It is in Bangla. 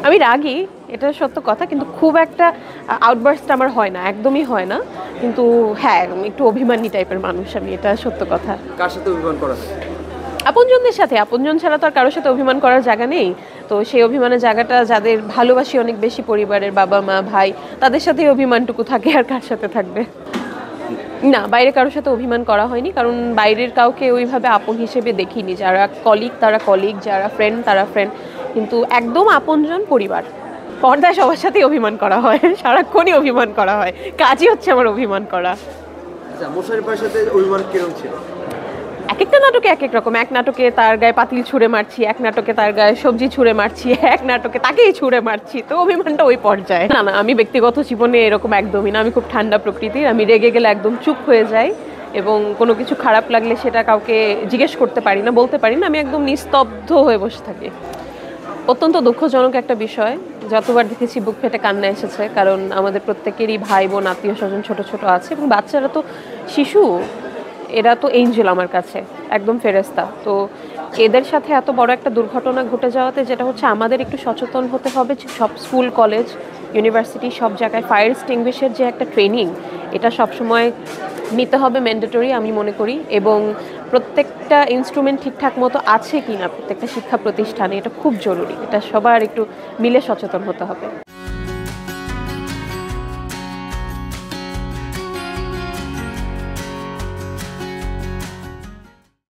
আমি রাগী, এটা সত্য কথা, কিন্তু খুব একটা আউটবার্স্ট আমার হয় না, একদমই হয় না। কিন্তু হ্যাঁ, একটু অভিমানী টাইপের মানুষ আমি, এটা সত্য কথা। কার সাথে অভিমান করা হয়? আপনজনদের সাথে, আপনজন ছাড়া তো আর কারোর সাথে অভিমান করার জায়গা নেই। তো সেই অভিমানের জায়গাটা যাদের ভালোবাসি অনেক বেশি, পরিবারের বাবা মা ভাই, তাদের সাথেই অভিমানটুকু থাকে, আর কার সাথে থাকবে। না, বাইরে কারোর সাথে অভিমান করা হয়নি, কারণ বাইরের কাউকে ওইভাবে আপন হিসেবে দেখিনি। যারা কলিগ তারা কলিগ, যারা ফ্রেন্ড তারা ফ্রেন্ড, কিন্তু একদম আপনজন পরিবার। পর্দায় সবার সাথেই অভিমান করা হয়, সারাক্ষণই অভিমান করা হয়, কাজই হচ্ছে আমার অভিমান করা। আচ্ছা, মোশাররফ ভাইয়ের সাথে অভিমান কিরকম ছিল? এক একটা নাটকে এক এক রকম। এক নাটকে তার গায়ে পাতিল ছুঁড়ে মারছি, এক নাটকে তার গায়ে সবজি ছুঁড়ে মারছি, এক নাটকে তাকেই ছুঁড়ে মারছি, তো অভিমানটা ওই পর্যায়ে। না না, আমি ব্যক্তিগত জীবনে এরকম একদমই না। আমি খুব ঠান্ডা প্রকৃতির, আমি রেগে গেলে একদম চুপ হয়ে যাই, এবং কোনো কিছু খারাপ লাগলে সেটা কাউকে জিজ্ঞেস করতে পারি না, বলতে পারি না, আমি একদম নিস্তব্ধ হয়ে বসে থাকি। অত্যন্ত দুঃখজনক একটা বিষয়, যতবার দেখেছি বুক ফেটে কান্না এসেছে, কারণ আমাদের প্রত্যেকেরই ভাই বোন আত্মীয় স্বজন ছোট ছোট আছে, এবং বাচ্চারা তো শিশু, এরা তো এঞ্জেল আমার কাছে, একদম ফেরেস্তা। তো এদের সাথে এত বড় একটা দুর্ঘটনা ঘটে যাওয়াতে যেটা হচ্ছে, আমাদের একটু সচেতন হতে হবে। সব স্কুল কলেজ ইউনিভার্সিটি সব জায়গায় ফায়ার এক্সটিংগুইশের যে একটা ট্রেনিং, এটা সবসময় নিতে হবে, ম্যান্ডেটরি আমি মনে করি। এবং প্রত্যেকটা ইনস্ট্রুমেন্ট ঠিকঠাক মতো আছে কি না প্রত্যেকটা শিক্ষা প্রতিষ্ঠানে, এটা খুব জরুরি। এটা সবার একটু মিলে সচেতন হতে হবে।